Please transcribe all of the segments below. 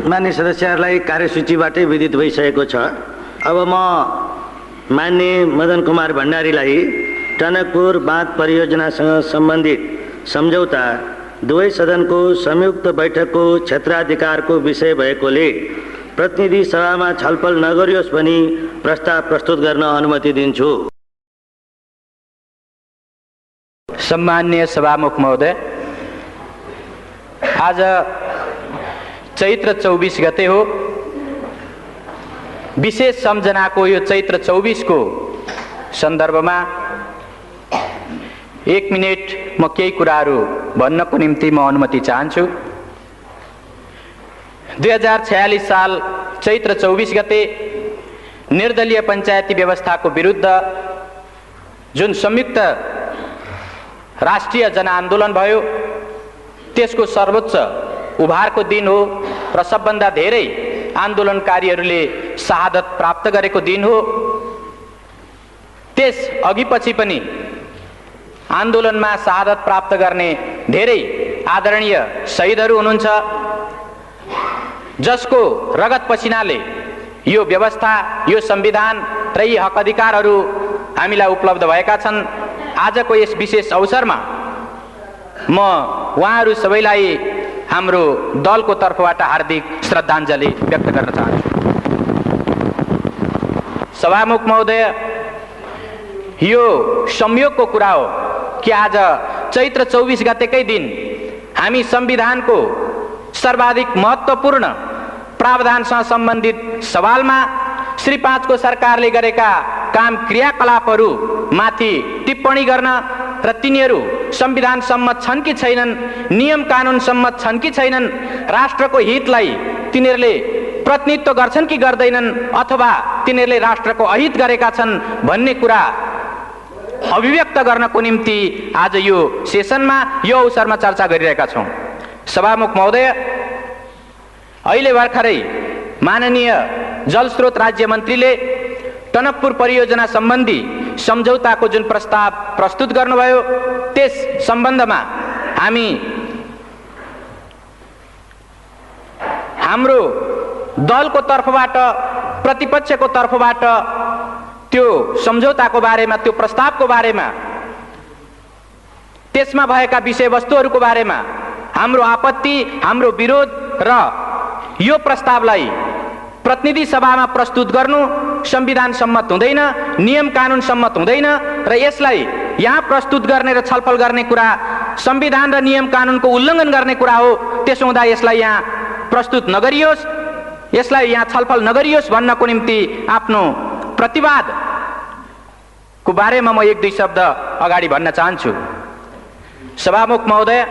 मान्य सदस्यहरूलाई कार्यसूचीबाटै विदित भइसकेको छ। अब म मान्य मदन कुमार भण्डारीलाई टनकपुर बाँध परियोजनासँग सम्बन्धित सम्झौता दुवै सदनको संयुक्त बैठकको क्षेत्राधिकारको विषय भएकोले प्रतिनिधि सभामा छलफल नगरियोस् भनी प्रस्ताव प्रस्तुत गर्न अनुमति दिन्छु। सम्मान्य सभामुख महोदय, आज चैत्र 24 गते हो। विशेष सम्झनाको यो चैत्र 24 को सन्दर्भमा 1 मिनेट म केही कुराहरू भन्नको निम्ति म अनुमति चाहन्छु। 2046 साल चैत्र 24 गते निर्दलीय पञ्चायती व्यवस्थाको विरुद्ध जुन संयुक्त राष्ट्रिय जनआन्दोलन भयो, त्यसको सर्वोच्च उभारको दिन हो र सबभन्दा धेरै आन्दोलनकारीहरूले शहादत प्राप्त गरेको दिन हो। त्यस अघिपछि पनि आन्दोलनमा शहादत प्राप्त गर्ने धेरै आदरणीय शहीदहरू हुनुहुन्छ, जसको रगत पसिनाले यो व्यवस्था, यो संविधान र यी हक अधिकारहरू हामीलाई उपलब्ध भएका छन्। आजको यस विशेष अवसरमा म उहाँहरू सबैलाई हाम्रो दलको तर्फबाट हार्दिक श्रद्धाञ्जली व्यक्त गर्न चाहन्छु। सभामुख महोदय, यो संयोगको कुरा हो कि आज चैत्र 24 गतेकै दिन हामी संविधानको सर्वाधिक महत्त्वपूर्ण प्रावधानसँग सम्बन्धित सवालमा श्री 5 को सरकारले गरेका काम क्रियाकलापहरू माथि टिप्पणी गर्न र तिनीहरू संविधान सम्मत छन् कि छैनन्, नियम कानुन सम्मत छन् कि छैनन्, राष्ट्रको हितलाई तिनीहरूले प्रतिनिधित्व गर्छन् कि गर्दैनन्, अथवा तिनीहरूले राष्ट्रको अहित गरेका छन् भन्ने कुरा अभिव्यक्त गर्नको निम्ति आज यो सेसनमा, यो अवसरमा चर्चा गरिरहेका छौँ। सभामुख महोदय, अहिले भर्खरै माननीय जलस्रोत राज्य मन्त्रीले टनकपुर परियोजना सम्बन्धी सम्झौताको जुन प्रस्ताव प्रस्तुत गर्नुभयो, त्यस सम्बन्धमा हाम्रो दलको तर्फबाट, प्रतिपक्षको तर्फबाट त्यो सम्झौताको बारेमा, त्यो प्रस्तावको बारेमा, त्यसमा भएका विषयवस्तुहरूको बारेमा हाम्रो आपत्ति, हाम्रो विरोध र यो प्रस्तावलाई प्रतिनिधि सभामा प्रस्तुत गर्नु संविधान सम्मत हुँदैन, नियम कानुन सम्मत हुँदैन र यसलाई यहाँ प्रस्तुत गर्ने र छलफल गर्ने कुरा संविधान र नियम कानुनको उल्लङ्घन गर्ने कुरा हो। त्यसो हुँदा यसलाई यहाँ प्रस्तुत नगरियोस्, यसलाई यहाँ छलफल नगरियोस् भन्नको निम्ति आफ्नो प्रतिवादको बारेमा म 1-2 शब्द अगाडि भन्न चाहन्छु। सभामुख महोदय,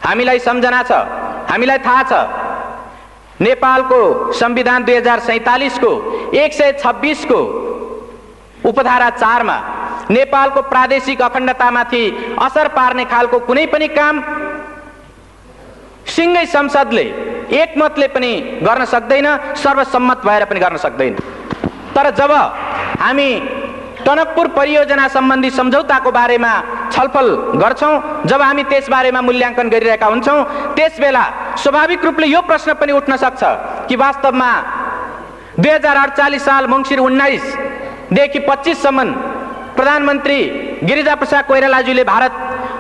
हामीलाई सम्झना छ, हामीलाई थाहा छ, नेपालको संविधान 2047 को 126 को उपधारा 4 मा नेपालको प्रादेशिक अखण्डतामाथि असर पार्ने खालको कुनै पनि काम सिंगै संसदले एकमतले पनि गर्न सक्दैन, सर्वसम्मत भएर पनि गर्न सक्दैन। तर जब हामी टनकपुर परियोजना सम्बन्धी सम्झौताको बारेमा छलफल गर्छौं, जब हामी त्यस बारेमा मूल्याङ्कन गरिरहेका हुन्छौं, त्यसबेला स्वाभाविक रूपले यो प्रश्न पनि उठ्न सक्छ कि वास्तवमा 2048 साल मङ्सिर 19 देखि 25 सम्म प्रधानमन्त्री गिरिजाप्रसाद कोइरालाज्यूले भारत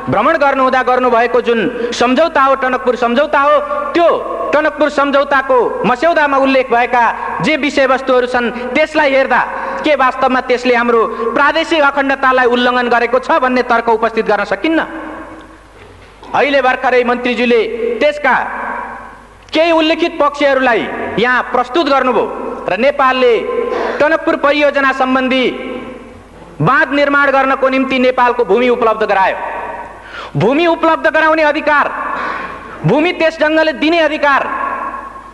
भ्रमण गर्नुहुँदा गर्नुभएको जुन सम्झौता हो, टनकपुर सम्झौता हो, त्यो टनकपुर सम्झौताको मस्यौदामा उल्लेख भएका जे विषयवस्तुहरू छन् त्यसलाई हेर्दा के वास्तवमा त्यसले हाम्रो प्रादेशिक अखण्डतालाई उल्लङ्घन गरेको छ भन्ने तर्क उपस्थित गर्न सकिन्न। अहिले भर्खरै मन्त्रीज्यूले त्यसका केही उल्लेखित पक्षहरूलाई यहाँ प्रस्तुत गर्नुभयो र नेपालले टनकपुर परियोजना सम्बन्धी बाँध निर्माण गर्नको निम्ति नेपालको भूमि उपलब्ध गरायो। भूमि उपलब्ध गराउने अधिकार, भूमि त्यस ढङ्गले दिने अधिकार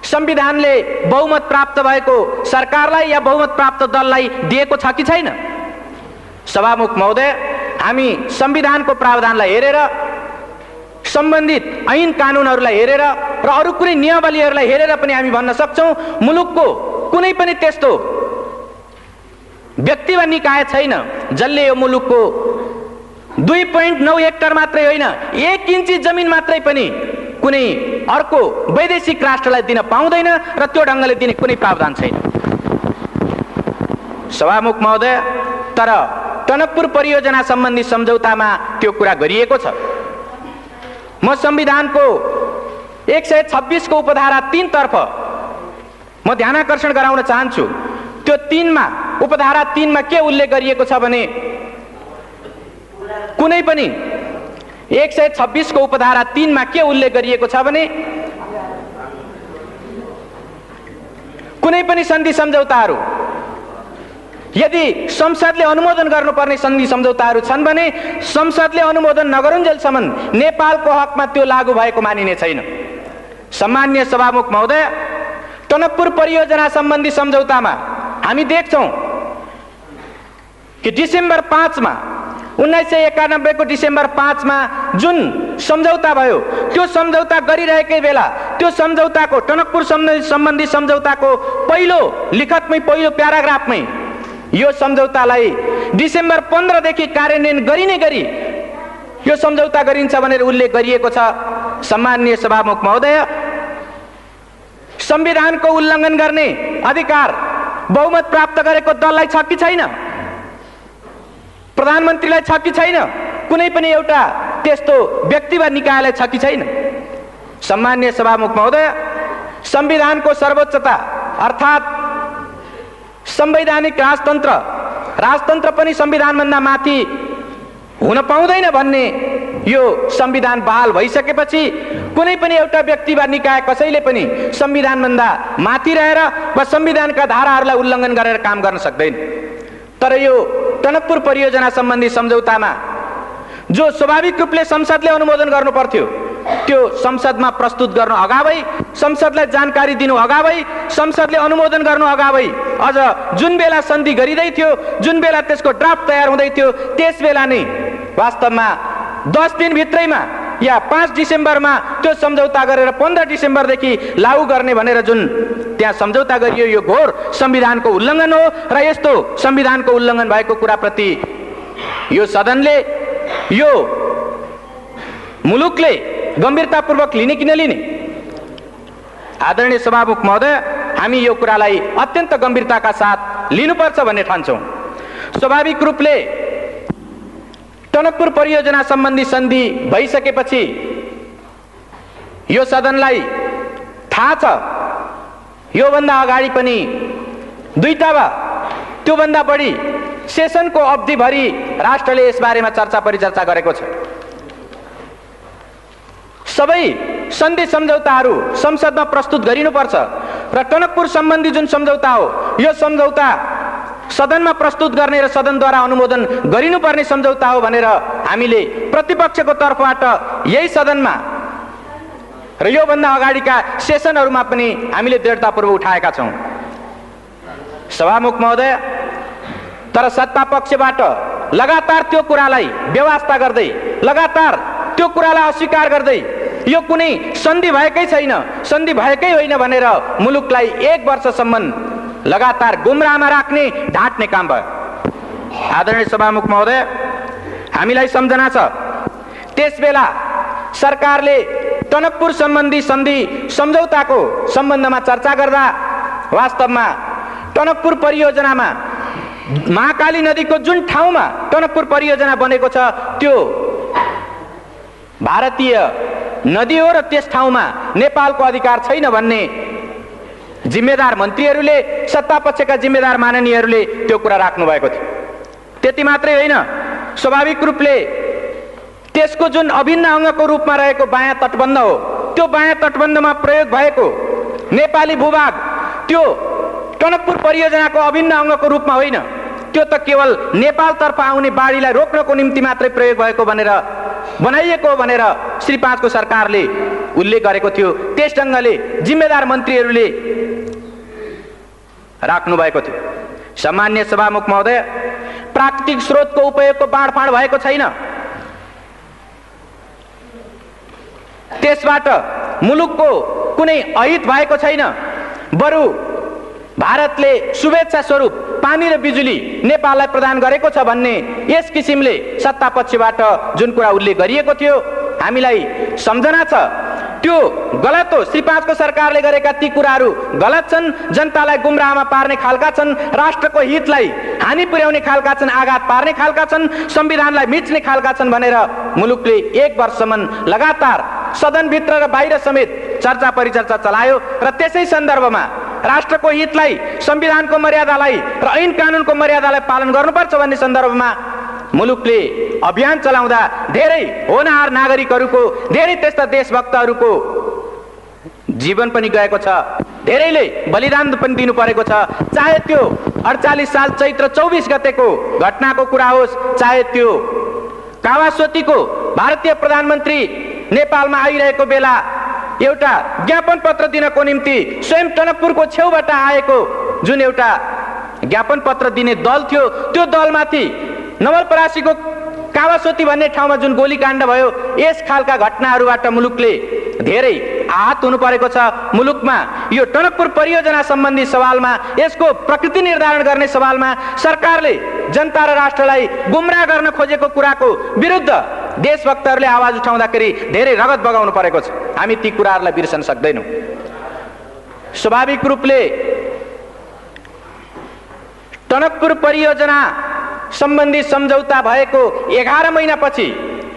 संविधानले बहुमत प्राप्त भएको सरकारलाई या बहुमत प्राप्त दललाई दिएको छ कि छैन? सभामुख महोदय, हामी संविधानको प्रावधानलाई हेरेर, सम्बन्धित ऐन कानुनहरूलाई हेरेर र अरू कुनै नियमावलीहरूलाई हेरेर पनि हामी भन्न सक्छौं मुलुकको कुनै पनि त्यस्तो व्यक्ति वा निकाय छैन जसले यो मुलुकको 2.9 हेक्टर मात्रै होइन 1 इन्ची जमिन मात्रै पनि कुनै अर्को वैदेशिक राष्ट्रलाई दिन पाउँदैन र त्यो ढङ्गले दिने कुनै प्रावधान छैन। सभामुख महोदय, तर टनकपुर परियोजना सम्बन्धी सम्झौतामा त्यो कुरा गरिएको छ। म संविधानको 126 को उपधारा 3 तर्फ म ध्यानाकर्षण गराउन चाहन्छु। त्यो 3 मा उपधारा 3 मा के उल्लेख गरिएको छ भने कुनै पनि 126 को उपधारा 3 मा के उल्लेख गरिएको छ भने कुनै पनि सन्धि सम्झौताहरू यदि संसदले अनुमोदन गर्नुपर्ने सन्धि सम्झौताहरू छन् भने संसदले अनुमोदन नगरुन्जेलसम्म नेपालको हकमा त्यो लागू भएको मानिने छैन। सम्माननीय सभामुख महोदय, टनकपुर परियोजना सम्बन्धी सम्झौतामा हामी देख्छौं कि डिसेम्बर 5 मा 1991 को डिसेम्बर 5 मा जुन सम्झौता भयो त्यो सम्झौता गरिरहेकै बेला त्यो सम्झौताको टनकपुर सम्बन्धी सम्झौताको पहिलो लिखतमै पहिलो प्याराग्राफमै यो सम्झौतालाई डिसेम्बर 15 देखि कार्यान्वयन गरिने गरी यो सम्झौता गरिन्छ भनेर उल्लेख गरिएको छ। सम्माननीय सभामुख महोदय, संविधानको उल्लङ्घन गर्ने अधिकार बहुमत प्राप्त गरेको दललाई छ कि छैन? प्रधानमन्त्रीलाई छ कि छैन? कुनै पनि एउटा त्यस्तो व्यक्ति वा निकायलाई छ कि छैन? सम्माननीय सभामुख महोदय, संविधानको सर्वोच्चता अर्थात् संवैधानिक राजतन्त्र पनि संविधानभन्दा माथि हुन पाउँदैन भन्ने यो संविधान बहाल भइसकेपछि कुनै पनि एउटा व्यक्ति वा निकाय कसैले पनि संविधानभन्दा माथि रहेर वा संविधानका धाराहरूलाई उल्लङ्घन गरेर काम गर्न सक्दैन। तर यो टनकपुर परियोजना सम्बन्धी सम्झौतामा जो स्वाभाविक रूपले संसदले अनुमोदन गर्नु पर्थ्यो त्यो संसदमा प्रस्तुत गर्नु अगावै, संसदलाई जानकारी दिनु अगावै, संसदले अनुमोदन गर्नु अगावै, अझ जुन बेला सन्धि गरिँदै थियो, जुन बेला त्यसको ड्राफ्ट तयार हुँदै थियो, त्यस बेला नै वास्तवमा 10 दिन भित्रैमा या 5 डिसेम्बरमा त्यो सम्झौता गरेर 15 डिसेम्बरदेखि लागू गर्ने भनेर जुन त्यहाँ सम्झौता गरियो यो घोर संविधानको उल्लङ्घन हो र यस्तो संविधानको उल्लङ्घन भएको कुराप्रति यो सदनले, यो मुलुकले गम्भीरतापूर्वक लिने कि नलिने? आदरणीय सभामुख महोदय, हामी यो कुरालाई अत्यन्त गम्भीरताका साथ लिनुपर्छ भन्ने ठान्छौँ। स्वाभाविक रूपले टनकपुर परियोजना सम्बन्धी सन्धि भइसकेपछि यो सदनलाई थाहा छ योभन्दा अगाडि पनि 2टा वा त्योभन्दा बढी सेसनको अवधिभरि राष्ट्रले यसबारेमा चर्चा परिचर्चा गरेको छ। सबै सन्धि सम्झौताहरू संसदमा प्रस्तुत गरिनुपर्छ र टनकपुर सम्बन्धी जुन सम्झौता हो यो सम्झौता सदनमा प्रस्तुत गर्ने र सदनद्वारा अनुमोदन गरिनुपर्ने सम्झौता हो भनेर हामीले प्रतिपक्षको तर्फबाट यही सदनमा र योभन्दा अगाडिका सेसनहरूमा पनि हामीले दृढतापूर्वक उठाएका छौँ। सभामुख महोदय, तर सत्ता पक्षबाट लगातार त्यो कुरालाई बेवास्ता गर्दै, लगातार त्यो कुरालाई अस्वीकार गर्दै यो कुनै सन्धि भएकै छैन, सन्धि भएकै होइन भनेर मुलुकलाई 1 वर्षसम्म लगातार गुमराहमा राख्ने, ढाँट्ने काम भयो। आदरणीय सभामुख महोदय, हामीलाई सम्झना छ त्यसबेला सरकारले टनकपुर सम्बन्धी सन्धि सम्झौताको सम्बन्धमा चर्चा गर्दा वास्तवमा टनकपुर परियोजनामा महाकाली नदीको जुन ठाउँमा टनकपुर परियोजना बनेको छ त्यो भारतीय नदी हो र त्यस ठाउँमा नेपालको अधिकार छैन भन्ने जिम्मेदार मन्त्रीहरूले, सत्तापक्षका जिम्मेदार माननीयहरूले त्यो कुरा राख्नु भएको थियो। त्यति मात्रै होइन, स्वाभाविक रूपले त्यसको जुन अभिन्न अङ्गको रूपमा रहेको बायाँ तटबन्ध हो त्यो बायाँ तटबन्धमा प्रयोग भएको नेपाली भूभाग त्यो टनकपुर परियोजनाको अभिन्न अङ्गको रूपमा होइन, त्यो त केवल नेपालतर्फ आउने बाढीलाई रोक्नको निम्ति मात्रै प्रयोग भएको भनेर बनाइएको भनेर श्री 5 को सरकारले उल्लेख गरेको थियो। त्यस ढङ्गले जिम्मेदार मन्त्रीहरूले राख्नु भएको थियो। सम्माननीय सभामुख महोदय, प्राकृतिक स्रोतको उपयोगको बाँडफाँड भएको छैन, त्यसबाट मुलुकको कुनै अहित भएको छैन, बरु भारतले शुभेच्छा स्वरूप पानी र बिजुली नेपाललाई प्रदान गरेको छ भन्ने यस किसिमले सत्तापक्षबाट जुन कुरा उल्लेख गरिएको थियो हामीलाई सम्झना छ। त्यो गलत हो। श्री 5 को सरकारले गरेका ती कुराहरू गलत छन्, जनतालाई गुमराहमा पार्ने खालका छन्, राष्ट्रको हितलाई हानि पुर्याउने खालका छन्, आघात पार्ने खालका छन्, संविधानलाई मिच्ने खालका छन् भनेर मुलुकले 1 वर्षसम्म लगातार सदनभित्र र बाहिर समेत चर्चा परिचर्चा चलायो र त्यसै सन्दर्भमा राष्ट्रको हितलाई, संविधानको मर्यादालाई र ऐन कानुनको मर्यादालाई पालन गर्नुपर्छ भन्ने सन्दर्भमा मुलुकले अभियान चलाउँदा धेरै होनहार नागरिकहरूको, धेरै त्यस्ता देशभक्तहरूको जीवन पनि गएको छ, धेरैले बलिदान पनि दिनु परेको छ। चाहे त्यो 48 साल चैत्र 24 गतेको घटनाको कुरा होस्, चाहे त्यो कावासोतीको भारतीय प्रधानमन्त्री नेपालमा आइरहेको बेला एउटा ज्ञापन पत्र दिनको निम्ति स्वयं टनकपुरको छेउबाट आएको जुन एउटा ज्ञापन पत्र दिने दल थियो, त्यो दलमाथि नवलपरासीको कावासोती भन्ने ठाउँमा जुन गोलीकाण्ड भयो, यस खालका घटनाहरूबाट मुलुकले धेरै आहत हुनु परेको छ। मुलुकमा यो टनकपुर परियोजना सम्बन्धी सवालमा, यसको प्रकृति निर्धारण गर्ने सवालमा सरकारले जनता र राष्ट्रलाई गुमराह गर्न खोजेको कुराको विरुद्ध देशभक्तहरूले आवाज उठाउँदाखेरि धेरै रगत बगाउनु परेको छ। हामी ती कुराहरूलाई बिर्सन सक्दैनौँ। स्वाभाविक रूपले टनकपुर परियोजना सम्बन्धी सम्झौता भएको 11 महिनापछि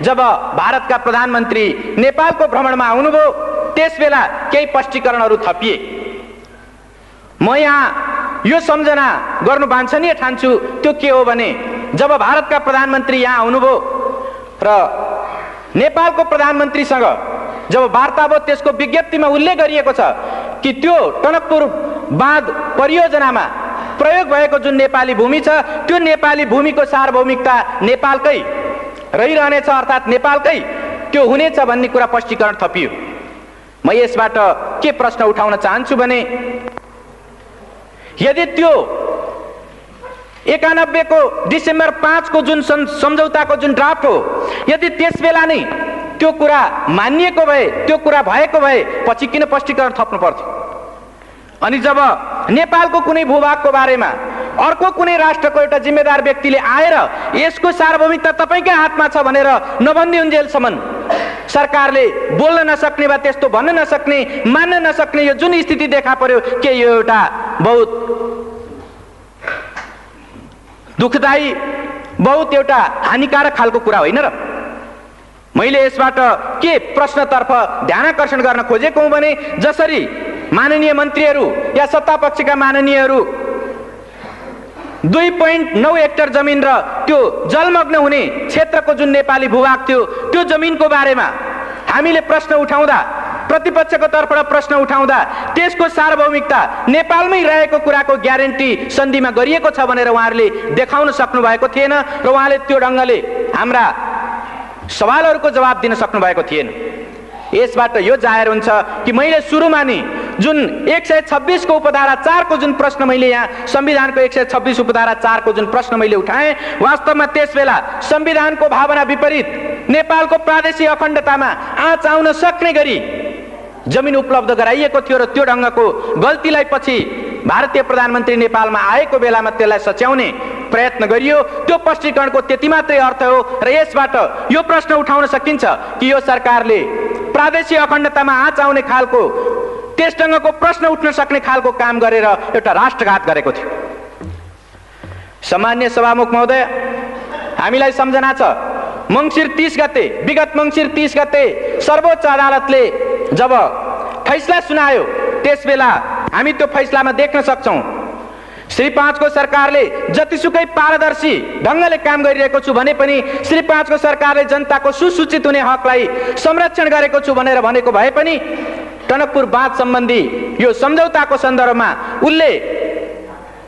जब भारतका प्रधानमन्त्री नेपालको भ्रमणमा आउनुभयो, त्यसबेला केही स्पष्टीकरणहरू थपिए। म यहाँ यो सम्झना गर्नु वाञ्छनीय ठान्छु। त्यो के हो भने, जब भारतका प्रधानमन्त्री यहाँ आउनुभयो र नेपालको प्रधानमन्त्रीसँग जब वार्ता भयो, त्यसको विज्ञप्तिमा उल्लेख गरिएको छ कि त्यो टनकपुर बाँध परियोजनामा प्रयोग भएको जुन नेपाली भूमि छ, त्यो नेपाली भूमिको सार्वभौमिकता नेपालकै रहिरहनेछ, अर्थात् नेपालकै त्यो हुनेछ भन्ने कुरा स्पष्टीकरण थपियो। म यसबाट के प्रश्न उठाउन चाहन्छु भने, यदि त्यो 91 को डिसेम्बर 5 को जुन सम्झौताको जुन ड्राफ्ट हो, यदि त्यसबेला नै त्यो कुरा मानिएको भए, त्यो कुरा भएको भए पछि किन स्पष्टीकरण थप्नु पर्थ्यो? अनि जब नेपालको कुनै भूभागको बारेमा अर्को कुनै राष्ट्रको एउटा जिम्मेदार व्यक्तिले आएर यसको सार्वभौमिकता तपाईँकै हातमा छ भनेर नभनिउन्जेलसम्म सरकारले बोल्न नसक्ने वा त्यस्तो भन्न नसक्ने, मान्न नसक्ने यो जुन स्थिति देखा पर्यो, के यो एउटा बहुत दुःखदायी, बहुत एउटा हानिकारक खालको कुरा होइन र? मैले यसबाट के प्रश्नतर्फ ध्यानाकर्षण गर्न खोजेको हुँ भने, जसरी माननीय मन्त्रीहरू या सत्तापक्षका माननीयहरू 2.9 हेक्टर जमिन र त्यो जलमग्न हुने क्षेत्रको जुन नेपाली भूभाग थियो, त्यो जमिनको बारेमा हामीले प्रश्न उठाउँदा, प्रतिपक्षको तर्फबाट प्रश्न उठाउँदा त्यसको सार्वभौमिकता नेपालमै रहेको कुराको ग्यारेन्टी सन्धिमा गरिएको छ भनेर उहाँहरूले देखाउन सक्नु भएको थिएन र उहाँले त्यो ढङ्गले हाम्रा सवालहरूको जवाब दिन सक्नु भएको थिएन। यसबाट यो जाहेर हुन्छ कि मैले सुरुमा नि जुन 126 को उपधारा 4 को जुन प्रश्न मैले यहाँ संविधानको 126 उपधारा 4 को जुन प्रश्न मैले उठाएँ, वास्तवमा त्यसबेला संविधानको भावना विपरीत नेपालको प्रादेशिक अखण्डतामा आँच आउन सक्ने गरी जमिन उपलब्ध गराइएको थियो र त्यो ढङ्गको गल्तीलाई पछि भारतीय प्रधानमन्त्री नेपालमा आएको बेलामा त्यसलाई सच्याउने प्रयत्न गरियो। त्यो स्पष्टीकरणको त्यति मात्रै अर्थ हो र यसबाट यो प्रश्न उठाउन सकिन्छ कि यो सरकारले प्रादेशिक अखण्डतामा आँच आउने खालको, त्यस ढङ्गको प्रश्न उठ्न सक्ने खालको काम गरेर एउटा राष्ट्रघात गरेको थियो। सामान्य सभामुख महोदय, हामीलाई सम्झना छ, मङ्सिर 30 गते, विगत मङ्सिर 30 गते सर्वोच्च अदालतले जब फैसला सुनायो, त्यसबेला हामी त्यो फैसलामा देख्न सक्छौँ श्री 5 को सरकारले जतिसुकै पारदर्शी ढङ्गले काम गरिरहेको छु भने पनि, श्री 5 को सरकारले जनताको सुसूचित हुने हकलाई संरक्षण गरेको छु भनेर भनेको भए पनि टनकपुर बाँध सम्बन्धी यो सम्झौताको सन्दर्भमा उनले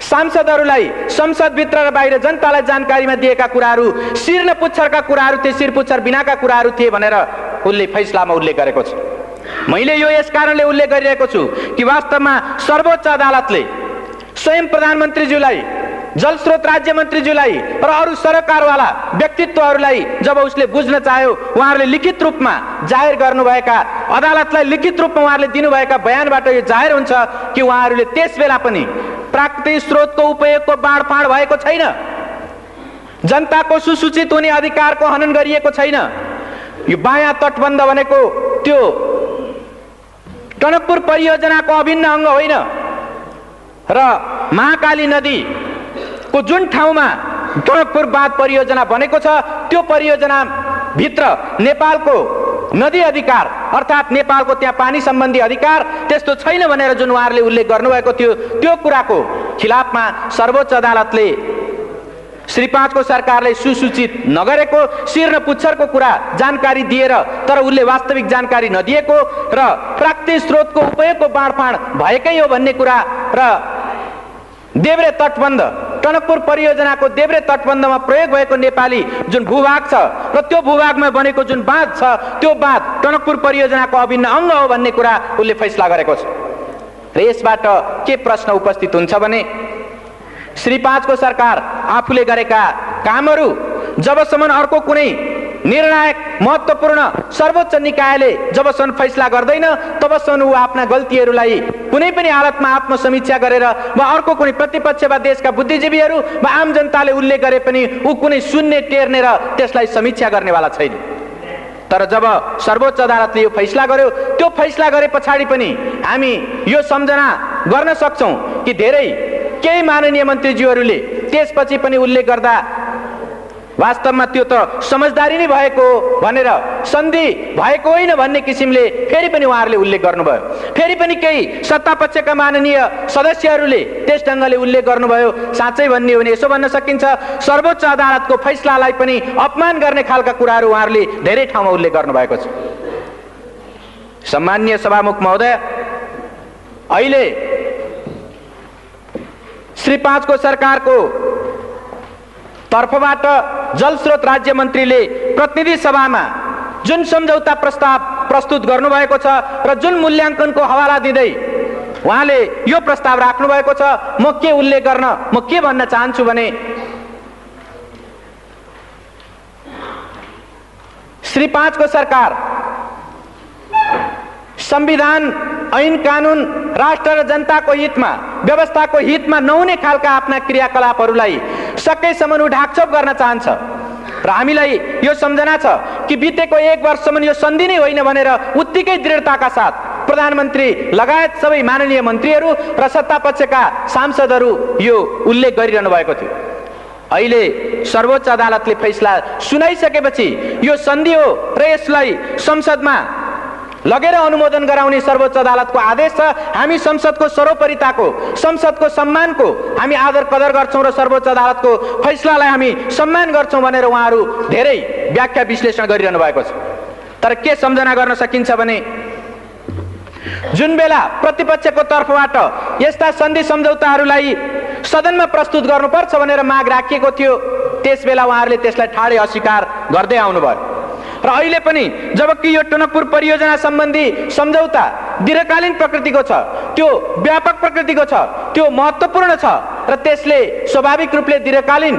सांसदहरूलाई संसदभित्र र बाहिर जनतालाई जानकारीमा दिएका कुराहरू शिर न पुच्छरका कुराहरू थिए, शिर पुच्छर बिनाका कुराहरू थिए भनेर उनले फैसलामा उल्लेख गरेको छ। मैले यो यस कारणले उल्लेख गरिरहेको छु कि वास्तवमा सर्वोच्च अदालतले स्वयं प्रधानमन्त्रीज्यूलाई, जलस्रोत राज्य मन्त्रीज्यूलाई र अरू सरकारवाला व्यक्तित्वहरूलाई जब उसले बुझ्न चाह्यो, उहाँहरूले लिखित रूपमा जाहेर गर्नुभएका, अदालतलाई लिखित रूपमा उहाँहरूले दिनुभएका बयानबाट यो जाहेर हुन्छ कि उहाँहरूले त्यसबेला पनि प्राकृतिक स्रोतको उपयोगको बाँडफाँड भएको छैन, जनताको सुसूचित हुने अधिकारको हनन गरिएको छैन। यो बायाँ तटबन्ध भनेको त्यो टनकपुर परियोजनाको अभिन्न अङ्ग होइन र महाकाली नदीको जुन ठाउँमा टनकपुर बाँध परियोजना बनेको छ त्यो परियोजना भित्र नेपालको नदी अधिकार अर्थात् नेपालको त्यहाँ पानी सम्बन्धी अधिकार त्यस्तो छैन भनेर जुन उहाँहरूले उल्लेख गर्नुभएको थियो त्यो कुराको खिलाफमा सर्वोच्च अदालतले श्री 5 को सरकारले सुसूचित नगरेको शिर न पुच्छरको कुरा जानकारी दिएर तर उसले वास्तविक जानकारी नदिएको र प्राकृतिक स्रोतको उपयोगको बाँडफाँड भएकै हो भन्ने कुरा र देब्रे तटबन्ध टनकपुर परियोजनाको देब्रे तटबन्धमा प्रयोग भएको नेपाली जुन भूभाग छ र त्यो भूभागमा बनेको जुन बाँध छ त्यो बाँध टनकपुर परियोजनाको अभिन्न अङ्ग हो भन्ने कुरा उसले फैसला गरेको छ। र यसबाट के प्रश्न उपस्थित हुन्छ भने श्री 5 को सरकार आफूले गरेका कामहरू जबसम्म अर्को कुनै निर्णायक महत्त्वपूर्ण सर्वोच्च निकायले जबसम्म फैसला गर्दैन तबसम्म ऊ आफ्ना गल्तीहरूलाई कुनै पनि हालतमा आत्मसमीक्षा गरेर वा अर्को कुनै प्रतिपक्ष वा देशका बुद्धिजीवीहरू वा आम जनताले उल्लेख गरे पनि ऊ कुनै सुन्ने टेर्ने र त्यसलाई समीक्षा गर्नेवाला छैन। तर जब सर्वोच्च अदालतले यो फैसला गर्यो त्यो फैसला गरे पछाडि पनि हामी यो सम्झना गर्न सक्छौँ कि धेरै केही माननीय मन्त्रीज्यूहरूले त्यसपछि पनि उल्लेख गर्दा वास्तवमा त्यो त समझदारी नै भएको भनेर सन्धि भएको होइन भन्ने किसिमले फेरि पनि उहाँहरूले उल्लेख गर्नुभयो। फेरि पनि केही सत्तापक्षका माननीय सदस्यहरूले त्यस ढङ्गले उल्लेख गर्नुभयो। साँच्चै भन्ने हो भने यसो भन्न सकिन्छ सर्वोच्च अदालतको फैसलालाई पनि अपमान गर्ने खालका कुराहरू उहाँहरूले धेरै ठाउँमा उल्लेख गर्नुभएको छ। सम्माननीय सभामुख महोदय, अहिले श्री 5 को सरकारको तर्फबाट जलस्रोत राज्य मन्त्रीले प्रतिनिधि सभामा जुन सम्झौता प्रस्ताव प्रस्तुत गर्नुभएको छ र जुन मूल्याङ्कनको हवाला दिँदै उहाँले यो प्रस्ताव राख्नु भएको छ म के उल्लेख गर्न म के भन्न चाहन्छु भने श्री 5 को सरकार संविधान ऐन कानुन राष्ट्र र जनताको हितमा व्यवस्थाको हितमा नहुने खालका आफ्ना क्रियाकलापहरूलाई सकेसम्म ढाकछोप गर्न चाहन्छ र हामीलाई यो सम्झना छ कि बितेको 1 वर्षसम्म यो सन्धि नै होइन भनेर उत्तिकै दृढताका साथ प्रधानमन्त्री लगायत सबै माननीय मन्त्रीहरू र सत्तापक्षका सांसदहरू यो उल्लेख गरिरहनु भएको थियो। अहिले सर्वोच्च अदालतले फैसला सुनाइसकेपछि यो सन्धि हो र यसलाई संसदमा लगेर अनुमोदन गराउने सर्वोच्च अदालतको आदेश छ। हामी संसदको सर्वोपरिताको संसदको सम्मानको हामी आदर कदर गर्छौँ र सर्वोच्च अदालतको फैसलालाई हामी सम्मान गर्छौँ भनेर उहाँहरू धेरै व्याख्या विश्लेषण गरिरहनु भएको छ। तर के सम्झना गर्न सकिन्छ भने जुन बेला प्रतिपक्षको तर्फबाट यस्ता सन्धि सम्झौताहरूलाई सदनमा प्रस्तुत गर्नुपर्छ भनेर माग राखिएको थियो त्यस बेला उहाँहरूले त्यसलाई ठाडै अस्वीकार गर्दै आउनुभयो र अहिले पनि जबकि यो टनकपुर परियोजना सम्बन्धी सम्झौता दीर्घकालीन प्रकृतिको छ, त्यो व्यापक प्रकृतिको छ, त्यो महत्त्वपूर्ण छ र त्यसले स्वाभाविक रूपले दीर्घकालीन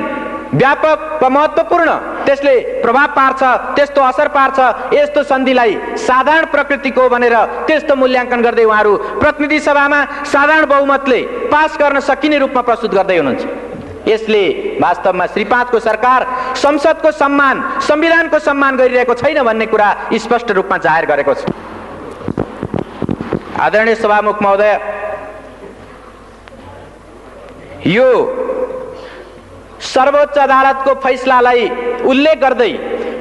व्यापक व महत्त्वपूर्ण त्यसले प्रभाव पार्छ, त्यस्तो असर पार्छ। यस्तो सन्धिलाई साधारण प्रकृतिको भनेर त्यस्तो मूल्याङ्कन गर्दै उहाँहरू प्रतिनिधि सभामा साधारण बहुमतले पास गर्न सकिने रूपमा प्रस्तुत गर्दै हुनुहुन्छ। यसले वास्तवमा श्री 5 को सरकार संसदको सम्मान संविधानको सम्मान गरिरहेको छैन भन्ने कुरा स्पष्ट रूपमा जाहेर गरेको छ। आदरणीय सभामुख महोदय, यो सर्वोच्च अदालतको फैसलालाई उल्लेख गर्दै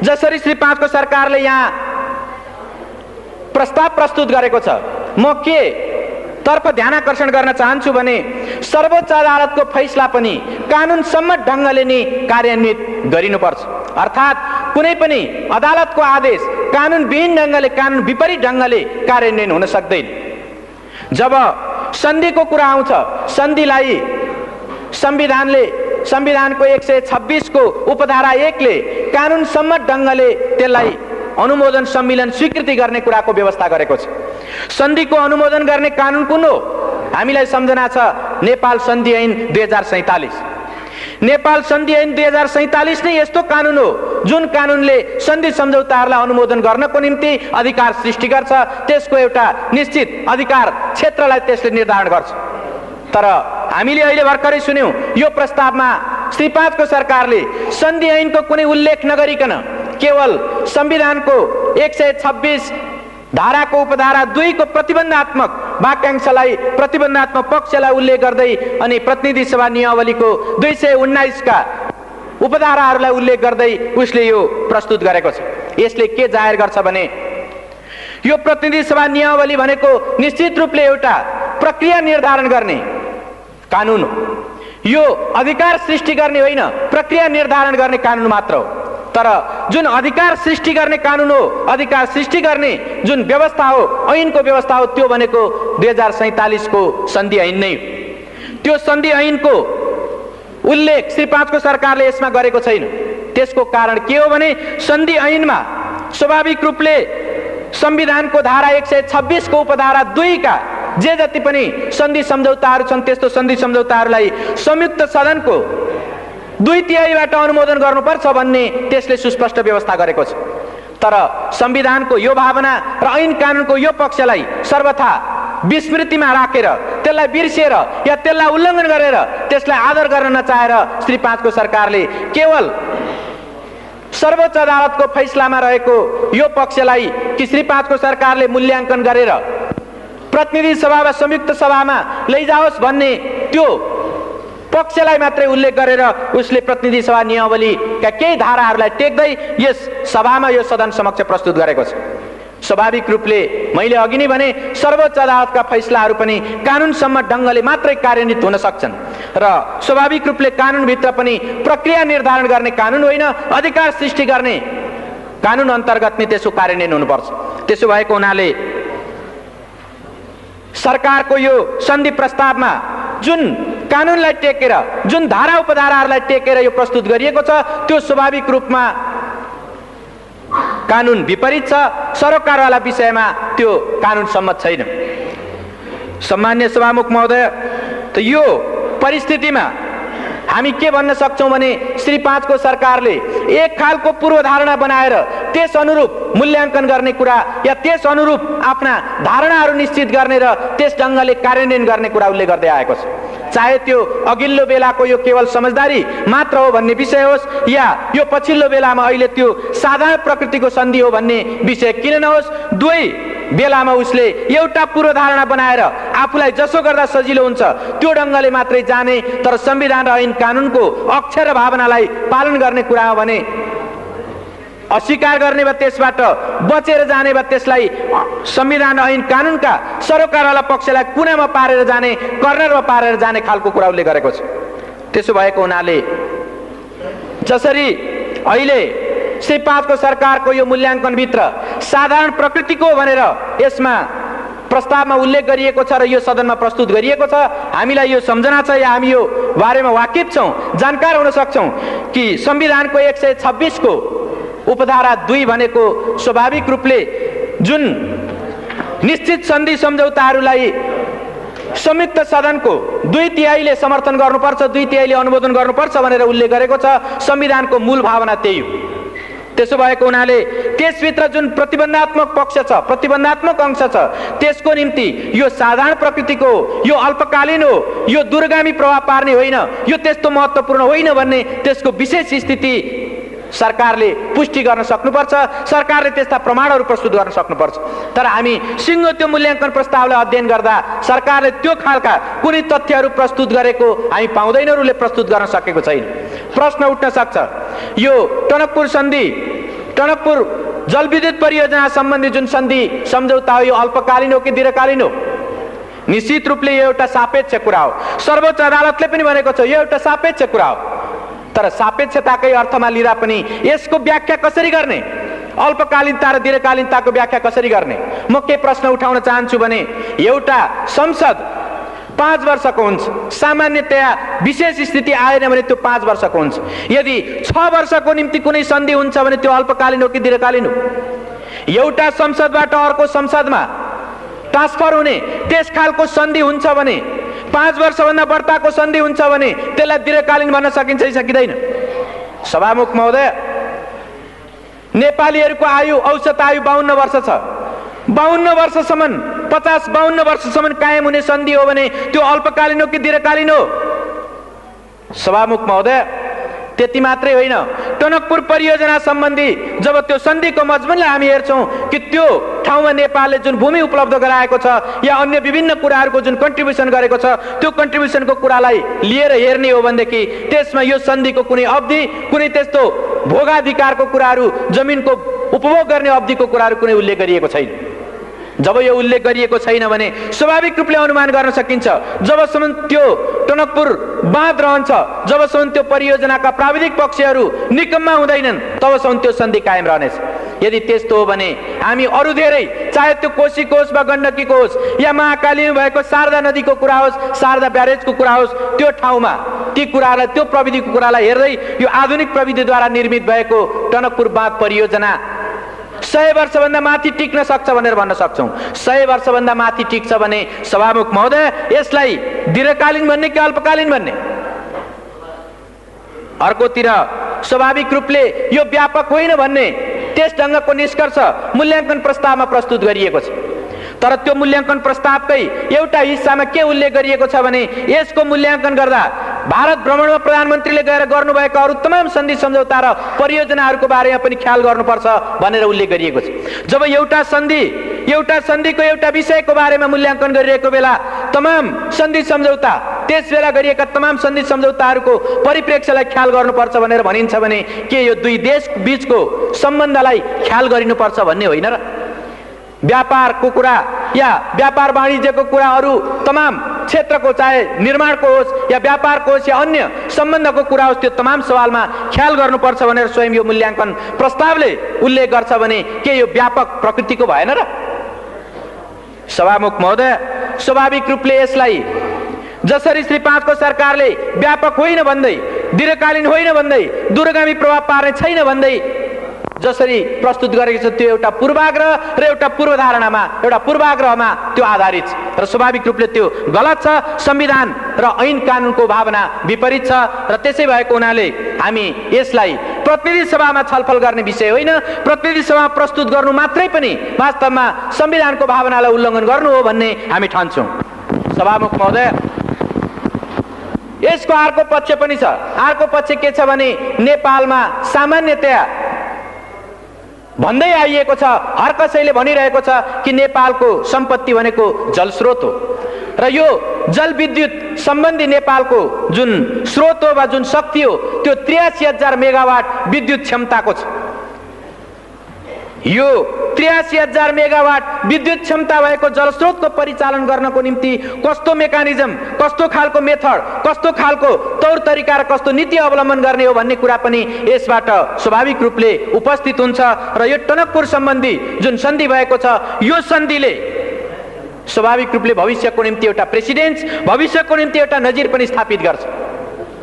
जसरी श्री 5 को सरकारले यहाँ प्रस्ताव प्रस्तुत गरेको छ म के तर्फ ध्यानाकर्षण गर्न चाहन्छु भने सर्वोच्च अदालतको फैसला पनि कानुन सम्मत ढङ्गले नै कार्यान्वित गरिनुपर्छ। अर्थात् कुनै पनि अदालतको आदेश कानुन विहीन ढङ्गले कानुन विपरीत ढङ्गले कार्यान्वयन हुन सक्दैन। जब सन्धिको कुरा आउँछ सन्धिलाई संविधानको 126 को उपधारा 1 ले कानुन सम्मत ढङ्गले त्यसलाई अनुमोदन सम्मेलन स्वीकृति गर्ने कुराको व्यवस्था गरेको छ। सन्धिको अनुमोदन गर्ने कानुन कुन हो? हामीलाई सम्झना छ नेपाल सन्धि ऐन 2047। नेपाल सन्धि ऐन 2047 नै यस्तो कानुन हो जुन कानुनले सन्धि सम्झौताहरूलाई अनुमोदन गर्नको निम्ति अधिकार सृष्टि गर्छ, त्यसको एउटा निश्चित अधिकार क्षेत्रलाई त्यसले निर्धारण गर्छ। तर हामीले अहिले भर्खरै सुन्यौं यो प्रस्तावमा श्री 5 को सरकारले सन्धि ऐनको कुनै उल्लेख नगरिकन केवल संविधानको 126 धाराको उपधारा 2 को प्रतिबन्धात्मक वाक्यांशलाई प्रतिबन्धात्मक पक्षलाई उल्लेख गर्दै अनि प्रतिनिधि सभा नियमावलीको 219 का उपधाराहरूलाई उल्लेख गर्दै उसले यो प्रस्तुत गरेको छ। यसले के जाहेर गर्छ भने यो प्रतिनिधि सभा नियमावली भनेको निश्चित रूपले एउटा प्रक्रिया निर्धारण गर्ने कानुन हो। यो अधिकार सृष्टि गर्ने होइन, प्रक्रिया निर्धारण गर्ने कानुन मात्र हो। तर जुन अधिकार सृष्टि गर्ने कानुन हो, अधिकार सृष्टि गर्ने जुन व्यवस्था हो, ऐनको व्यवस्था हो, त्यो भनेको 2047 को सन्धि ऐन नै हो। त्यो सन्धि ऐनको उल्लेख श्री 5 को सरकारले यसमा गरेको छैन। त्यसको कारण के हो भने सन्धि ऐनमा स्वाभाविक रूपले संविधानको धारा 126 को उपधारा 2 का जे जति पनि सन्धि सम्झौताहरू छन् त्यस्तो सन्धि सम्झौताहरूलाई संयुक्त सदनको 2/3बाट अनुमोदन गर्नुपर्छ भन्ने त्यसले सुस्पष्ट व्यवस्था गरेको छ। तर संविधानको यो भावना र ऐन कानुनको यो पक्षलाई सर्वथा विस्मृतिमा राखेर, त्यसलाई बिर्सेर या त्यसलाई उल्लङ्घन गरेर त्यसलाई आदर गर्न नचाहेर श्री 5 को सरकारले केवल सर्वोच्च अदालतको फैसलामा रहेको यो पक्षलाई कि श्री 5 को सरकारले मूल्याङ्कन गरेर प्रतिनिधि सभा वा संयुक्त सभामा लैजाओस् भन्ने त्यो पक्षलाई मात्रै उल्लेख गरेर उसले प्रतिनिधि सभा नियमावलीका केही धाराहरूलाई टेक्दै यस सभामा यो सदन समक्ष प्रस्तुत गरेको छ। स्वाभाविक रूपले मैले अघि नै भने सर्वोच्च अदालतका फैसलाहरू पनि कानुनसम्म ढङ्गले मात्रै कार्यान्वित हुन सक्छन् र स्वाभाविक रूपले कानुनभित्र पनि प्रक्रिया निर्धारण गर्ने कानुन होइन, अधिकार सृष्टि गर्ने कानुन अन्तर्गत नै त्यसको कार्यान्वयन हुनुपर्छ। त्यसो भएको हुनाले सरकारको यो सन्धि प्रस्तावमा जुन कानुनलाई टेकेर, जुन धारा उपधाराहरूलाई टेकेर यो प्रस्तुत गरिएको छ त्यो स्वाभाविक रूपमा कानुन विपरीत छ। सरोकारवाला विषयमा त्यो कानुन सम्मत छैन। सम्मान्य सभामुख महोदय, त यो परिस्थितिमा हामी के भन्न सक्छौं भने श्री 5 को सरकारले एक खालको पूर्वधारणा बनाएर त्यस अनुरूप मूल्याङ्कन गर्ने कुरा या त्यस अनुरूप आफ्ना धारणाहरू निश्चित गर्ने र त्यस ढङ्गले कार्यान्वयन गर्ने कुरा उल्लेख गर्दै आएको छ। चाहे त्यो अघिल्लो बेलाको यो केवल समझदारी मात्र हो भन्ने विषय होस् या यो पछिल्लो बेलामा अहिले त्यो साधारण प्रकृतिको सन्धि हो भन्ने विषय किन नहोस्, दुवै बेलामा उसले एउटा पूर्वधारणा बनाएर आफूलाई जसो गर्दा सजिलो हुन्छ त्यो ढङ्गले मात्रै जाने, तर संविधान र ऐन कानुनको अक्षर र भावनालाई पालन गर्ने कुरा हो भने अस्वीकार गर्ने वा त्यसबाट बचेर जाने वा त्यसलाई संविधान र ऐन कानुनका सरोकारवाला पक्षलाई कुनामा पारेर जाने, कर्नरमा पारेर जाने खालको कुरा उल्लेख गरेको छ। त्यसो भएको हुनाले जसरी अहिले श्री 5 को सरकारको यो मूल्याङ्कनभित्र साधारण प्रकृतिको भनेर यसमा प्रस्तावमा उल्लेख गरिएको छ र यो सदनमा प्रस्तुत गरिएको छ, हामीलाई यो सम्झना छ या हामी यो बारेमा वाकिफ छौं, जानकार हुन सक्छौं कि संविधानको 126 को उपधारा 2 भनेको स्वाभाविक रूपले जुन निश्चित सन्धि सम्झौताहरूलाई संयुक्त सदनको 2/3ले समर्थन गर्नुपर्छ, 2/3ले अनुमोदन गर्नुपर्छ भनेर उल्लेख गरेको छ। संविधानको मूल भावना त्यही हो। त्यसो भएको हुनाले त्यसभित्र जुन प्रतिबन्धात्मक पक्ष छ, प्रतिबन्धात्मक अंश छ, त्यसको निम्ति यो साधारण प्रकृतिको, यो अल्पकालीन हो, यो दूरगामी प्रभाव पार्ने होइन, यो त्यस्तो महत्त्वपूर्ण होइन भन्ने त्यसको विशेष स्थिति सरकारले पुष्टि गर्न सक्नुपर्छ। सरकारले त्यस्ता प्रमाणहरू प्रस्तुत गर्न सक्नुपर्छ। तर हामी सिङ्गो त्यो मूल्याङ्कन प्रस्तावलाई अध्ययन गर्दा सरकारले त्यो खालका कुनै तथ्यहरू प्रस्तुत गरेको हामी पाउँदैनौँ, उसले प्रस्तुत गर्न सकेको छैन। प्रश्न उठ्न सक्छ, यो टनकपुर सन्धि, टनकपुर जलविद्युत परियोजना सम्बन्धी जुन सन्धि सम्झौता हो यो अल्पकालीन हो कि दीर्घकालीन हो? निश्चित रूपले यो एउटा सापेक्ष कुरा हो। सर्वोच्च अदालतले पनि भनेको छ यो एउटा सापेक्ष कुरा हो। तर सापेक्षताकै अर्थमा लिँदा पनि यसको व्याख्या कसरी गर्ने, अल्पकालीनता र दीर्घकालीनताको व्याख्या कसरी गर्ने? म के प्रश्न उठाउन चाहन्छु भने एउटा संसद 5 वर्षको हुन्छ, सामान्यतया विशेष स्थिति आएन भने त्यो 5 वर्षको हुन्छ। यदि 6 वर्षको निम्ति कुनै सन्धि हुन्छ भने त्यो अल्पकालीन हो कि दीर्घकालीन हो? एउटा संसदबाट अर्को संसदमा ट्रान्सफर हुने त्यस खालको सन्धि हुन्छ भने, 5 वर्षभन्दा बढ्ताको सन्धि हुन्छ भने त्यसलाई दीर्घकालीन भन्न सकिन्छ कि सकिँदैन? सभामुख महोदय, नेपालीहरूको आयु, औसत आयु 52 वर्ष छ। 52 वर्षसम्म, 50-52 वर्षसम्म कायम हुने सन्धि हो भने त्यो अल्पकालीन हो कि दीर्घकालीन हो? सभामुख महोदय, त्यति मात्रै होइन, टनकपुर परियोजना सम्बन्धी जब त्यो सन्धिको मजमुनलाई हामी हेर्छौँ कि त्यो ठाउँमा नेपालले जुन भूमि उपलब्ध गराएको छ या अन्य विभिन्न कुराहरूको जुन कन्ट्रिब्युसन गरेको छ, त्यो कन्ट्रिब्युसनको कुरालाई लिएर हेर्ने हो भनेदेखि त्यसमा यो सन्धिको कुनै अवधि, कुनै त्यस्तो भोगाधिकारको कुराहरू, जमिनको उपभोग गर्ने अवधिको कुराहरू कुनै उल्लेख गरिएको छैन। जब यो उल्लेख गरिएको छैन भने स्वाभाविक रूपले अनुमान गर्न सकिन्छ जबसम्म त्यो टनकपुर बाँध रहन्छ, जबसम्म त्यो परियोजनाका प्राविधिक पक्षहरू निकम्मा हुँदैनन्, तबसम्म त्यो सन्धि कायम रहनेछ। यदि त्यस्तो हो भने हामी अरू धेरै, चाहे त्यो कोशीको होस् वा गण्डकीको होस् या महाकालीमा भएको शारदा नदीको कुरा होस्, शारदा ब्यारेजको कुरा होस्, त्यो ठाउँमा ती कुरालाई, त्यो प्रविधिको कुरालाई हेर्दै यो आधुनिक प्रविधिद्वारा निर्मित भएको टनकपुर बाँध परियोजना 100 वर्षभन्दा माथि टिक्न सक्छ भनेर भन्न सक्छौँ। 100 वर्षभन्दा माथि टिक्छ भने सभामुख महोदय, यसलाई दीर्घकालीन भन्ने कि अल्पकालीन भन्ने? अर्कोतिर स्वाभाविक रूपले यो व्यापक होइन भन्ने त्यस ढङ्गको निष्कर्ष मूल्याङ्कन प्रस्तावमा प्रस्तुत गरिएको छ। तर त्यो मूल्याङ्कन प्रस्तावकै एउटा हिस्सामा के उल्लेख गरिएको छ भने यसको मूल्याङ्कन गर्दा भारत भ्रमणमा प्रधानमन्त्रीले गएर गर्नुभएका अरू तमाम सन्धि सम्झौता र परियोजनाहरूको बारेमा पनि ख्याल गर्नुपर्छ भनेर उल्लेख गरिएको छ। जब एउटा सन्धिको एउटा विषयको बारेमा मूल्याङ्कन गरिरहेको बेला तमाम सन्धि सम्झौता, त्यस बेला गरिएका तमाम सन्धि सम्झौताहरूको परिप्रेक्ष्यलाई ख्याल गर्नुपर्छ भनेर भनिन्छ भने के यो दुई देश बीचको सम्बन्धलाई ख्याल गरिनुपर्छ भन्ने होइन र? व्यापारको कुरा या व्यापार वाणिज्यको कुरा अरू तमाम क्षेत्रको, चाहे निर्माणको होस् या व्यापारको होस् या अन्य सम्बन्धको कुरा होस्, त्यो तमाम सवालमा ख्याल गर्नुपर्छ भनेर स्वयं यो मूल्याङ्कन प्रस्तावले उल्लेख गर्छ भने के यो व्यापक प्रकृतिको भएन र? सभामुख महोदय, स्वाभाविक रूपले यसलाई जसरी श्री 5 को सरकारले व्यापक होइन भन्दै, दीर्घकालीन होइन भन्दै, दूरगामी प्रभाव पार्ने छैन भन्दै जसरी प्रस्तुत गरेको छ, त्यो एउटा पूर्वाग्रह र एउटा पूर्वधारणामा, एउटा पूर्वाग्रहमा त्यो आधारित छ र स्वाभाविक रूपले त्यो गलत छ। संविधान र ऐन कानुनको भावना विपरीत छ र त्यसै भएको हुनाले हामी यसलाई प्रतिनिधि सभामा छलफल गर्ने विषय होइन, प्रतिनिधि सभामा प्रस्तुत गर्नु मात्रै पनि वास्तवमा संविधानको भावनालाई उल्लङ्घन गर्नु हो भन्ने हामी ठान्छौँ। सभामुख महोदय, यसको अर्को पक्ष पनि छ। अर्को पक्ष के छ भने नेपालमा सामान्यतया भन्दै आइएको छ, हर कसैले भनिरहेको छ कि नेपालको सम्पत्ति भनेको जलस्रोत हो र यो जलविद्युत सम्बन्धी नेपालको जुन स्रोत हो वा जुन शक्ति हो त्यो 83,000 मेगावाट विद्युत क्षमताको छ। यो 83,000 मेगावाट विद्युत क्षमता भएको जलस्रोतको परिचालन गर्नको निम्ति कस्तो मेकानिजम, कस्तो खालको मेथड, कस्तो खालको तौर तरिका र कस्तो नीति अवलम्बन गर्ने हो भन्ने कुरा पनि यसबाट स्वाभाविक रूपले उपस्थित हुन्छ र यो टनकपुर सम्बन्धी जुन सन्धि भएको छ, यो सन्धिले स्वाभाविक रूपले भविष्यको निम्ति एउटा प्रेसिडेन्स, भविष्यको निम्ति एउटा नजिर पनि स्थापित गर्छ।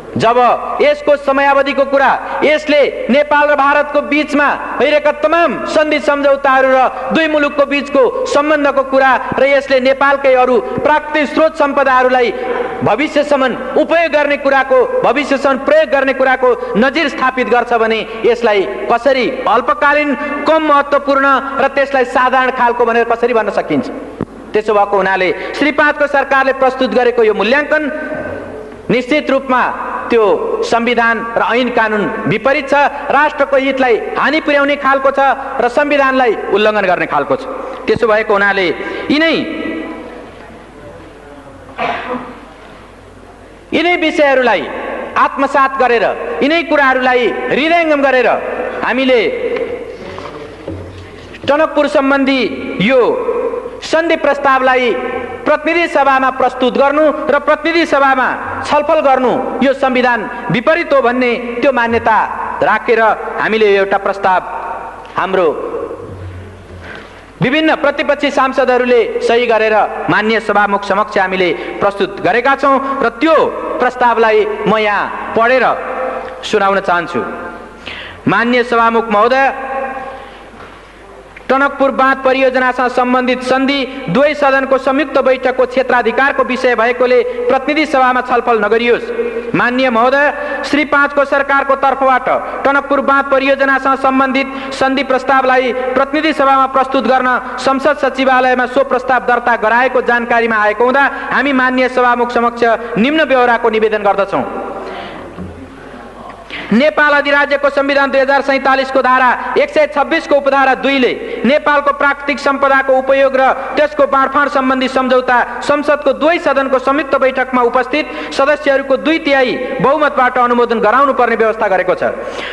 जब यसको समयावधिको कुरा, यसले नेपाल र भारतको बीचमा भइरहेका तमाम सन्धि सम्झौताहरू र दुई मुलुकको बीचको सम्बन्धको कुरा र यसले नेपालकै अरू प्राकृतिक स्रोत सम्पदाहरूलाई भविष्यसम्म उपयोग गर्ने कुराको, भविष्यसम्म प्रयोग गर्ने कुराको नजिर स्थापित गर्छ भने यसलाई कसरी अल्पकालीन, कम महत्त्वपूर्ण र त्यसलाई साधारण खालको भनेर कसरी भन्न सकिन्छ? त्यसो भएको हुनाले श्री 5 को सरकारले प्रस्तुत गरेको यो मूल्याङ्कन निश्चित रूपमा त्यो संविधान र ऐन कानुन विपरीत छ, राष्ट्रको हितलाई हानि पुर्याउने खालको छ र संविधानलाई उल्लङ्घन गर्ने खालको छ। त्यसो भएको हुनाले यिनै विषयहरूलाई आत्मसात गरेर, यिनै कुराहरूलाई हृदयङ्गम गरेर हामीले टनकपुर सम्बन्धी यो सन्धि प्रस्तावलाई प्रतिनिधि सभामा प्रस्तुत गर्नु र प्रतिनिधि सभामा छलफल गर्नु यो संविधान विपरीत हो भन्ने त्यो मान्यता राखेर हामीले एउटा प्रस्ताव हाम्रो विभिन्न प्रतिपक्षी सांसदहरूले सही गरेर माननीय सभामुख समक्ष हामीले प्रस्तुत गरेका छौँ र त्यो प्रस्तावलाई म यहाँ पढेर सुनाउन चाहन्छु। माननीय सभामुख महोदय, टनकपुर बाँध परियोजनासँग सम्बन्धित सन्धि दुवै सदनको संयुक्त बैठकको क्षेत्राधिकारको विषय भएकोले प्रतिनिधि सभामा छलफल नगरियोस्। माननीय महोदय, श्री 5 को सरकारको तर्फबाट टनकपुर बाँध परियोजनासँग सम्बन्धित सन्धि प्रस्तावलाई प्रतिनिधि सभामा प्रस्तुत गर्न संसद सचिवालयमा सो प्रस्ताव दर्ता गराएको जानकारीमा आएको हुँदा हामी माननीय सभामुख समक्ष निम्न ब्यौराको निवेदन गर्दछौँ। नेपाल अधिराज्यको संविधान 2047 को धारा 126 को उपधारा 2 ले नेपालको प्राकृतिक सम्पदाको उपयोग र त्यसको बाँडफाँड सम्बन्धी सम्झौता संसदको दुवै सदनको संयुक्त बैठकमा उपस्थित सदस्यहरूको 2/3 बहुमतबाट अनुमोदन गराउनु पर्ने व्यवस्था गरेको छ।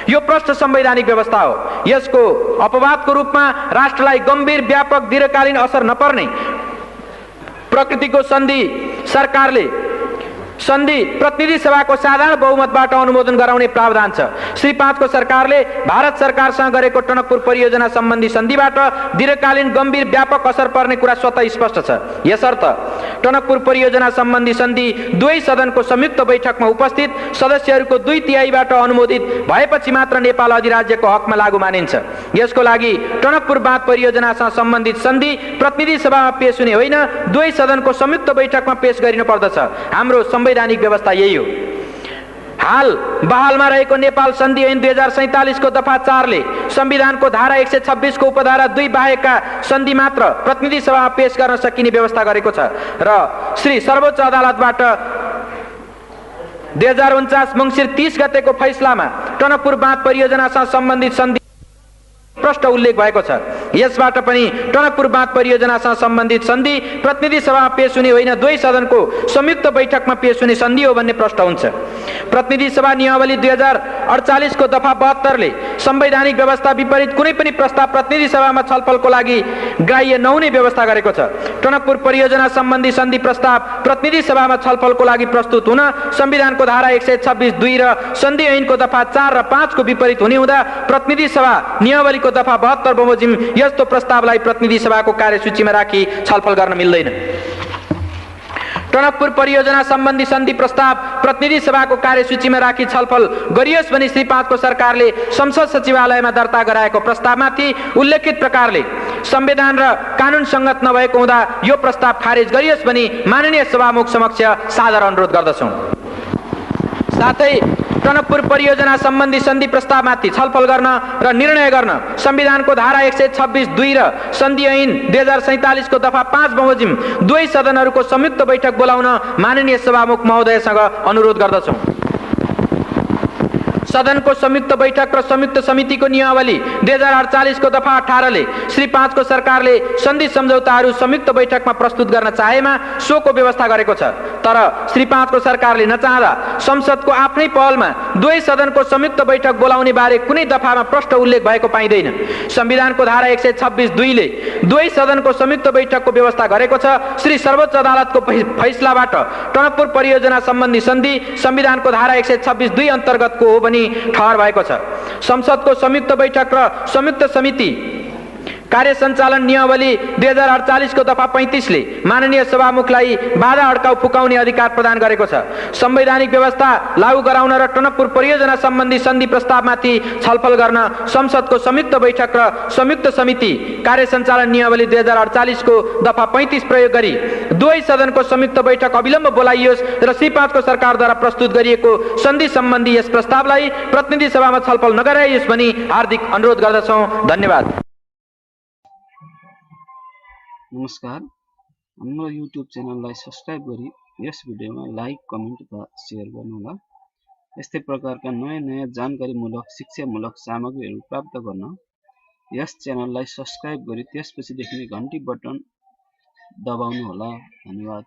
यो प्रष्ट संवैधानिक व्यवस्था हो। यसको अपवादको रूपमा राष्ट्रलाई गम्भीर व्यापक दीर्घकालीन असर नपर्ने प्रकृतिको सन्धि प्रतिनिधि सभाको साधारण बहुमतबाट अनुमोदन गराउने प्रावधान छ। श्री 5 को सरकारले भारत सरकारसँग गरेको टनकपुर परियोजना सम्बन्धी सन्धिबाट दीर्घकालीन गम्भीर व्यापक असर पर्ने कुरा स्वतः स्पष्ट छ। यसर्थ टनकपुर परियोजना सम्बन्धी सन्धि दुवै सदनको संयुक्त बैठकमा उपस्थित सदस्यहरूको 2/3बाट अनुमोदित भएपछि मात्र नेपाल अधिराज्यको हकमा लागू मानिन्छ। यसको लागि टनकपुर बाँध परियोजनासँग सम्बन्धित सन्धि प्रतिनिधि सभामा पेश हुने होइन, दुवै सदनको संयुक्त बैठकमा पेश गरिनु पर्दछ। हाम्रो संवैधानिक व्यवस्था यही हो। हाल बहालमा रहेको नेपाल सन्धि ऐन 2047 को दफा 4 ले संविधानको धारा 126 को उपधारा 2 बाहेकका सन्धि मात्र प्रतिनिधि सभामा पेश गर्न सकिने व्यवस्था गरेको छ र श्री सर्वोच्च अदालतबाट 2049 मङ्सिर 30 गतेको फैसलामा टनकपुर बाँध परियोजनासँग सम्बन्धित सन्धि प्रष्ट उल्लेख भएको छ। यसबाट पनि टनकपुर बाँध परियोजनासँग सम्बन्धित सन्धि प्रतिनिधि सभामा पेश हुने होइन, दुवै सदनको संयुक्त बैठकमा पेश हुने सन्धि हो भन्ने प्रष्ट हुन्छ। प्रतिनिधि सभा नियमावली 2048 को दफा 72 ले संवैधानिक व्यवस्था विपरीत कुनै पनि प्रस्ताव प्रतिनिधि सभामा छलफलको लागि ग्राह्य नहुने व्यवस्था गरेको छ। टनकपुर परियोजना सम्बन्धी सन्धि प्रस्ताव प्रतिनिधि सभामा छलफलको लागि प्रस्तुत हुन संविधानको धारा 126(2) र सन्धि ऐनको दफा 4 र 5 को विपरीत हुने हुँदा प्रतिनिधि सभा नियमावलीको दफा 72 बमोजिम यस्तो प्रस्तावलाई प्रतिनिधि सभाको कार्यसूचीमा राखी छलफल गर्न मिल्दैन। टनकपुर परियोजना सम्बन्धी सन्धि प्रस्ताव प्रतिनिधि सभाको कार्यसूचीमा राखी छलफल गरियोस् भनी श्री 5 को सरकारले संसद सचिवालयमा दर्ता गराएको प्रस्तावमाथि उल्लेखित प्रकारले संविधान र कानून संगत नभएको हुँदा यो प्रस्ताव खारेज गरियोस् भनी माननीय सभामुख समक्ष सादर अनुरोध गर्दछौँ। साथै टनकपुर परियोजना सम्बन्धी सन्धि प्रस्तावमाथि छलफल गर्न र निर्णय गर्न संविधानको धारा 126(2) र सन्धि ऐन 2047 को दफा 5 बमोजिम दुवै सदनहरूको संयुक्त बैठक बोलाउन माननीय सभामुख महोदयसँग अनुरोध गर्दछौँ। सदनको संयुक्त बैठक र संयुक्त समितिको नियमावली 2048 को दफा 18 ले श्री 5 को सरकारले सन्धि सम्झौताहरू संयुक्त बैठकमा प्रस्तुत गर्न चाहेमा सोको व्यवस्था गरेको छ। तर श्री 5 को सरकारले नचाहँदा संसदको आफ्नै पहलमा दुवै सदनको संयुक्त बैठक बोलाउने बारे कुनै दफामा प्रष्ट उल्लेख भएको पाइँदैन। संविधानको धारा 126(2) ले दुवै सदनको संयुक्त बैठकको व्यवस्था गरेको छ। श्री सर्वोच्च अदालतको फैसलाबाट टनकपुर परियोजना सम्बन्धी सन्धि संविधानको धारा 126(2) अन्तर्गतको हो भनी ठहर भएको छ। संसदको संयुक्त बैठक र संयुक्त समिति कार्य सञ्चालन नियमावली 2048 को दफा 35 ले माननीय सभामुखलाई बाधा अड्काउ फुकाउने अधिकार प्रदान गरेको छ। संवैधानिक व्यवस्था लागू गराउन र टनकपुर परियोजना सम्बन्धी सन्धि प्रस्तावमाथि छलफल गर्न संसदको संयुक्त बैठक र संयुक्त समिति कार्य सञ्चालन नियमावली 2048 को दफा 35 प्रयोग गरी दुवै सदनको संयुक्त बैठक अविलम्ब बोलाइयोस् र श्री 5 को सरकारद्वारा प्रस्तुत गरिएको सन्धि सम्बन्धी यस प्रस्तावलाई प्रतिनिधि सभामा छलफल नगराइयोस् भनी हार्दिक अनुरोध गर्दछौँ। धन्यवाद। नमस्कार, हाम्रो युट्युब च्यानललाई सब्स्क्राइब गरी यस भिडियोमा लाइक, कमेन्ट तथा सेयर गर्नुहोला। यस्तै प्रकारका नयाँ जानकारीमूलक शिक्षामूलक सामग्रीहरू प्राप्त गर्न यस च्यानललाई सब्स्क्राइब गरी त्यसपछि देखिने घन्टी बटन दबाउनुहोला। धन्यवाद।